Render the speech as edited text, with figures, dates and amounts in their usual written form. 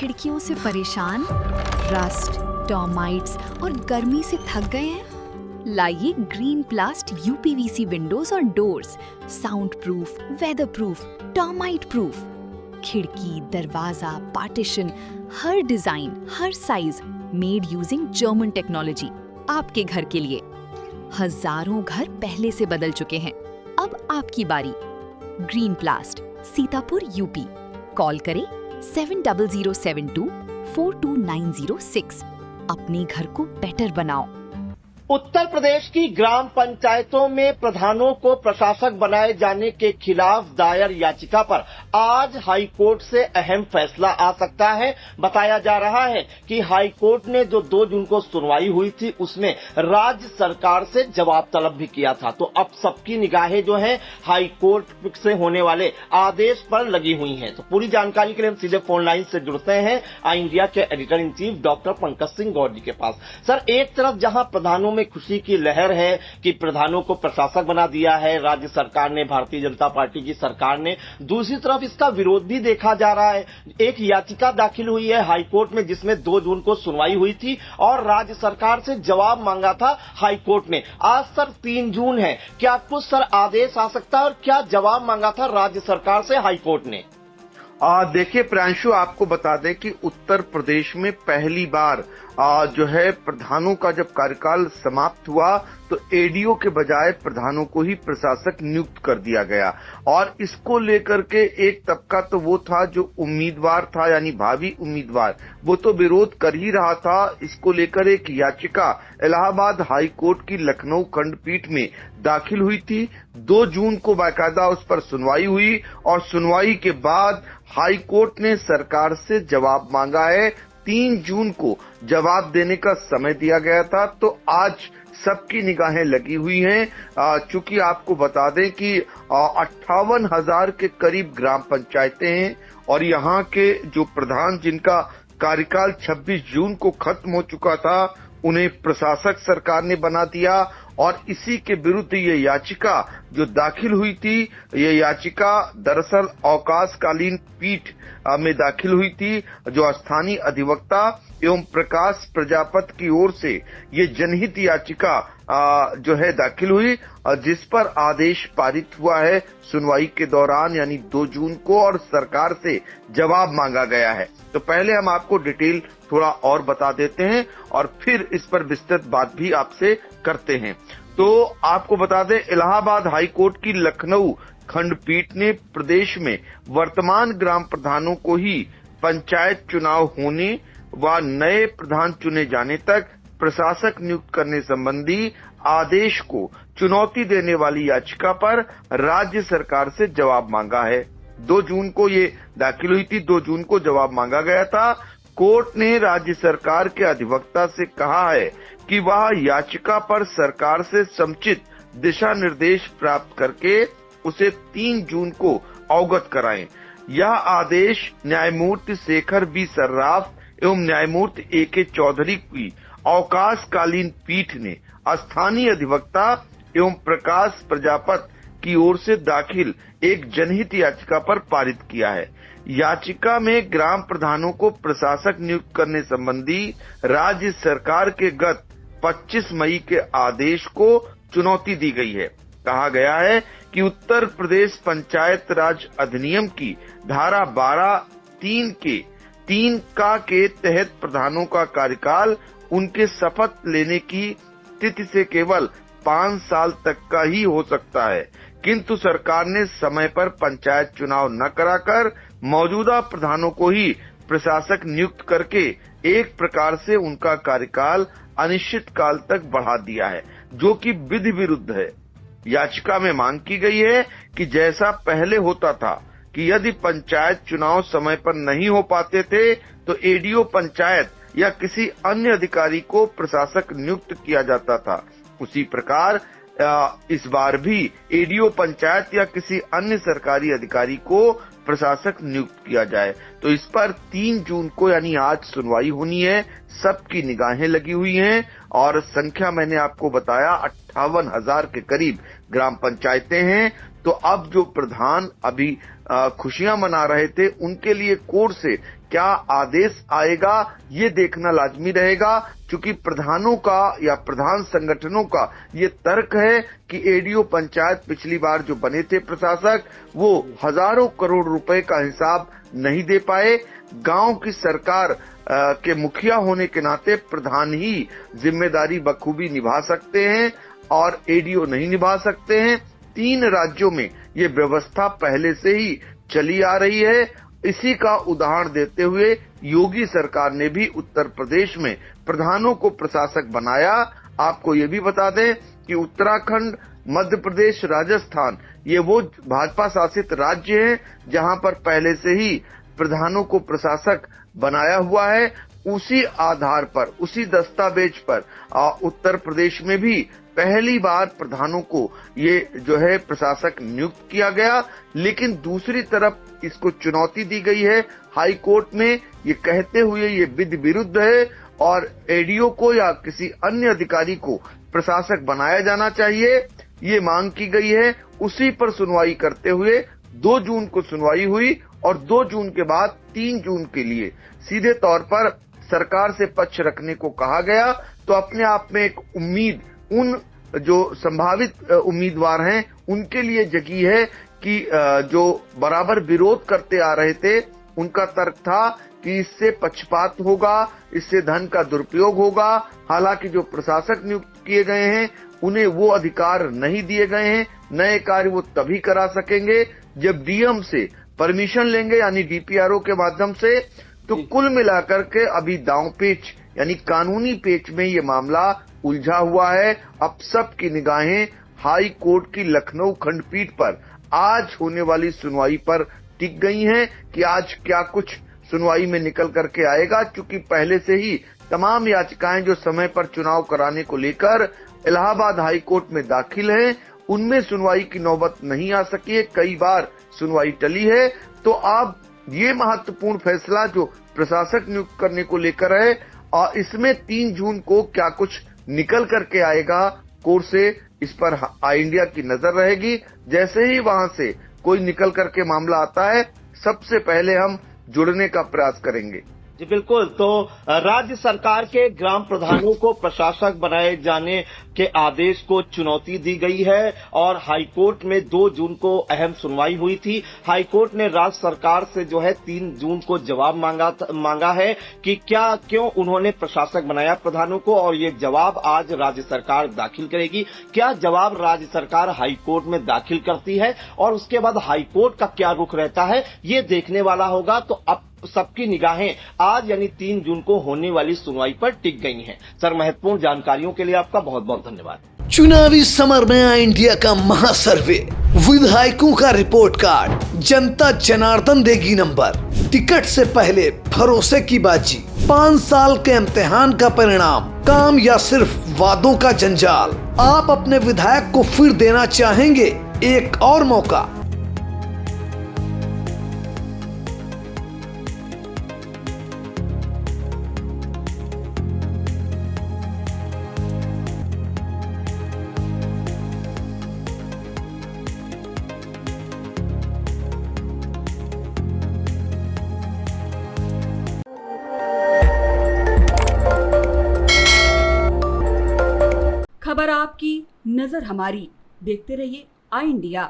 खिड़कियों से परेशान, रस्ट, टर्माइट्स और गर्मी से थक गए हैं? लाइए ग्रीन प्लास्ट यूपीवीसी विंडोज और doors, sound proof, weather proof, termite proof. खिड़की, दरवाजा, पार्टीशन, हर डिजाइन, हर size, made using German technology, आपके घर के लिए। हजारों घर पहले से बदल चुके हैं, अब आपकी बारी। Green प्लास्ट, Sitapur, UP. कॉल करें 7072422906। अपने घर को बेटर बनाओ। उत्तर प्रदेश की ग्राम पंचायतों में प्रधानों को प्रशासक बनाए जाने के खिलाफ दायर याचिका पर आज हाई कोर्ट से अहम फैसला आ सकता है। बताया जा रहा है कि हाई कोर्ट ने जो 2 जून को सुनवाई हुई थी उसमें राज्य सरकार से जवाब तलब भी किया था। तो अब सबकी निगाहें जो है हाई कोर्ट से होने वाले आदेश पर लगी हुई हैं। तो पूरी जानकारी के लिए हम सीधे फोन लाइन से जुड़ते हैं आई इंडिया के editor in chief doctor Pankaj Singh Gaur ji के पास। सर, एक तरफ जहां प्रधानों में खुशी की लहर है कि प्रधानों को प्रशासक बना दिया है राज्य सरकार ने, भारतीय जनता पार्टी की सरकार ने, दूसरी तरफ इसका विरोध भी देखा जा रहा है। एक याचिका दाखिल हुई है हाई कोर्ट में जिसमें 2 जून को सुनवाई हुई थी और राज्य सरकार से जवाब मांगा था हाई कोर्ट ने। आज सर 3 जून है, क्या कुछ सर आदेश आ सकता है और क्या जवाब मांगा था राज्य सरकार से हाई कोर्ट ने? देखिए प्रियांशु, आपको बता दें कि उत्तर प्रदेश में पहली बार जो है प्रधानों का जब कार्यकाल समाप्त हुआ तो एडीओ के बजाय प्रधानों को ही प्रशासक नियुक्त कर दिया गया। और इसको लेकर के एक तबका तो वो था जो उम्मीदवार था, यानी भावी उम्मीदवार, वो तो विरोध कर ही रहा था। इसको लेकर एक याचिका इलाहाबाद हाई कोर्ट की लखनऊ खंडपीठ में दाखिल हुई थी। 2 जून को बाकायदा उस पर सुनवाई हुई और सुनवाई के बाद हाई कोर्ट ने सरकार से जवाब मांगा है। 3 जून को जवाब देने का समय दिया गया था। तो आज सबकी निगाहें लगी हुई हैं। चूंकि आपको बता दें कि 58,000 के करीब ग्राम पंचायतें हैं और यहाँ के जो प्रधान जिनका कार्यकाल 26 जून को खत्म हो चुका था उन्हें प्रशासक सरकार ने बना दिया। और इसी के विरुद्ध ये याचिका जो दाखिल हुई थी, ये याचिका दरअसल अवकाशकालीन पीठ में दाखिल हुई थी। जो स्थानीय अधिवक्ता एवं प्रकाश प्रजापति की ओर से ये जनहित याचिका जो है दाखिल हुई, जिस पर आदेश पारित हुआ है सुनवाई के दौरान, यानी 2 जून को, और सरकार से जवाब मांगा गया है। तो पहले हम आपको डिटेल थोड़ा और बता देते हैं और फिर इस पर विस्तृत बात भी आपसे करते हैं। तो आपको बता दें, इलाहाबाद हाई कोर्ट की लखनऊ खंडपीठ ने प्रदेश में वर्तमान ग्राम प्रधानों को ही पंचायत चुनाव होने व नए प्रधान चुने जाने तक प्रशासक नियुक्त करने संबंधी आदेश को चुनौती देने वाली याचिका पर राज्य सरकार से जवाब मांगा है। 2 जून को ये दाखिल हुई थी, 2 जून को जवाब मांगा गया था। कोर्ट ने राज्य सरकार के अधिवक्ता से कहा है कि वह याचिका पर सरकार से समुचित दिशा निर्देश प्राप्त करके उसे 3 जून को अवगत कराएं। यह आदेश न्यायमूर्ति शेखर बी सर्राफ एवं न्यायमूर्ति ए.के. चौधरी की अवकाशकालीन पीठ ने स्थानीय अधिवक्ता एवं प्रकाश प्रजापति की ओर से दाखिल एक जनहित याचिका पर पारित किया है। याचिका में ग्राम प्रधानों को प्रशासक नियुक्त करने संबंधी राज्य सरकार के गत 25 मई के आदेश को चुनौती दी गई है। कहा गया है कि उत्तर प्रदेश पंचायत राज अधिनियम की धारा 12(3) के तहत प्रधानों का कार्यकाल उनके शपथ लेने की तिथि से केवल 5 साल तक का ही हो सकता है, किंतु सरकार ने समय पर पंचायत चुनाव न कराकर मौजूदा प्रधानों को ही प्रशासक नियुक्त करके एक प्रकार से उनका कार्यकाल अनिश्चित काल तक बढ़ा दिया है, जो कि विधि विरुद्ध है। याचिका में मांग की गई है कि जैसा पहले होता था कि यदि पंचायत चुनाव समय पर नहीं हो पाते थे तो एडीओ पंचायत या किसी अन्य अधिकारी को प्रशासक नियुक्त किया जाता था, उसी प्रकार इस बार भी एडीओ पंचायत या किसी अन्य सरकारी अधिकारी को प्रशासक नियुक्त किया जाए। तो इस पर 3 जून को यानी आज सुनवाई होनी है। सबकी निगाहें लगी हुई हैं और संख्या मैंने आपको बताया 58,000 के करीब ग्राम पंचायतें हैं। तो अब जो प्रधान अभी खुशियां मना रहे थे उनके लिए कोर्ट से क्या आदेश आएगा ये देखना लाजमी रहेगा, क्योंकि प्रधानों का या प्रधान संगठनों का ये तर्क है कि एडीओ पंचायत पिछली बार जो बने थे प्रशासक, वो हजारों करोड़ रुपए का हिसाब नहीं दे पाए। गांव की सरकार के मुखिया होने के नाते प्रधान ही जिम्मेदारी बखूबी निभा सकते हैं और एडीओ नहीं निभा सकते हैं। 3 राज्यों में ये व्यवस्था पहले से ही चली आ रही है। इसी का उदाहरण देते हुए योगी सरकार ने भी उत्तर प्रदेश में प्रधानों को प्रशासक बनाया। आपको ये भी बता दें कि उत्तराखंड, मध्य प्रदेश, राजस्थान ये वो भाजपा शासित राज्य हैं जहां पर पहले से ही प्रधानों को प्रशासक बनाया हुआ है। उसी आधार पर, उसी दस्तावेज पर उत्तर प्रदेश में भी पहली बार प्रधानों को ये जो है प्रशासक नियुक्त किया गया। लेकिन दूसरी तरफ इसको चुनौती दी गई है हाई कोर्ट में, ये कहते हुए ये विधि विरुद्ध है और एडीओ को या किसी अन्य अधिकारी को प्रशासक बनाया जाना चाहिए, ये मांग की गई है। उसी पर सुनवाई करते हुए 2 जून को सुनवाई हुई और 2 जून के बाद 3 जून के लिए सीधे तौर पर सरकार से पक्ष रखने को कहा गया। तो अपने आप में एक उम्मीद उन जो संभावित उम्मीदवार हैं उनके लिए जगी है कि जो बराबर विरोध करते आ रहे थे उनका तर्क था कि इससे पक्षपात होगा, इससे धन का दुरुपयोग होगा। हालांकि जो प्रशासक नियुक्त किए गए हैं उन्हें वो अधिकार नहीं दिए गए हैं। नए कार्य वो तभी करा सकेंगे जब डीएम से परमिशन लेंगे, यानी डीपीआरओ के माध्यम से। तो कुल मिलाकर के अभी दांव पेच यानी कानूनी पेच में ये मामला उलझा हुआ है। अब सबकी निगाहें हाई कोर्ट की लखनऊ खंडपीठ पर आज होने वाली सुनवाई पर टिक गई हैं कि आज क्या कुछ सुनवाई में निकल करके आएगा। क्योंकि पहले से ही तमाम याचिकाएं जो समय पर चुनाव कराने को लेकर इलाहाबाद हाई कोर्ट में दाखिल हैं, उनमें सुनवाई की नौबत नहीं आ सकी है, कई बार सुनवाई टली है। तो अब ये महत्वपूर्ण फैसला जो प्रशासक नियुक्त करने को लेकर है और इसमें 3 जून को क्या कुछ निकल करके आएगा कोर्ट से, इस पर इंडिया की नजर रहेगी। जैसे ही वहां से कोई निकल करके मामला आता है, सबसे पहले हम जुड़ने का प्रयास करेंगे। जी बिल्कुल। तो राज्य सरकार के ग्राम प्रधानों को प्रशासक बनाए जाने के आदेश को चुनौती दी गई है और हाईकोर्ट में 2 जून को अहम सुनवाई हुई थी। हाईकोर्ट ने राज्य सरकार से जो है 3 जून को जवाब मांगा है कि क्यों उन्होंने प्रशासक बनाया प्रधानों को, और ये जवाब आज राज्य सरकार दाखिल करेगी। क्या जवाब राज्य सरकार हाईकोर्ट में दाखिल करती है और उसके बाद हाईकोर्ट का क्या रुख रहता है, ये देखने वाला होगा। तो अब सबकी निगाहें आज यानी 3 जून को होने वाली सुनवाई पर टिक गई हैं। सर, महत्वपूर्ण जानकारियों के लिए आपका बहुत बहुत धन्यवाद। चुनावी समर में आया इंडिया का महासर्वे, विधायकों का रिपोर्ट कार्ड, जनता जनार्दन देगी नंबर, टिकट से पहले भरोसे की बाजी, 5 साल के इम्तिहान का परिणाम, काम या सिर्फ वादों का जंजाल। आप अपने विधायक को फिर देना चाहेंगे एक और मौका? खबर आपकी, नजर हमारी। देखते रहिए आई इंडिया।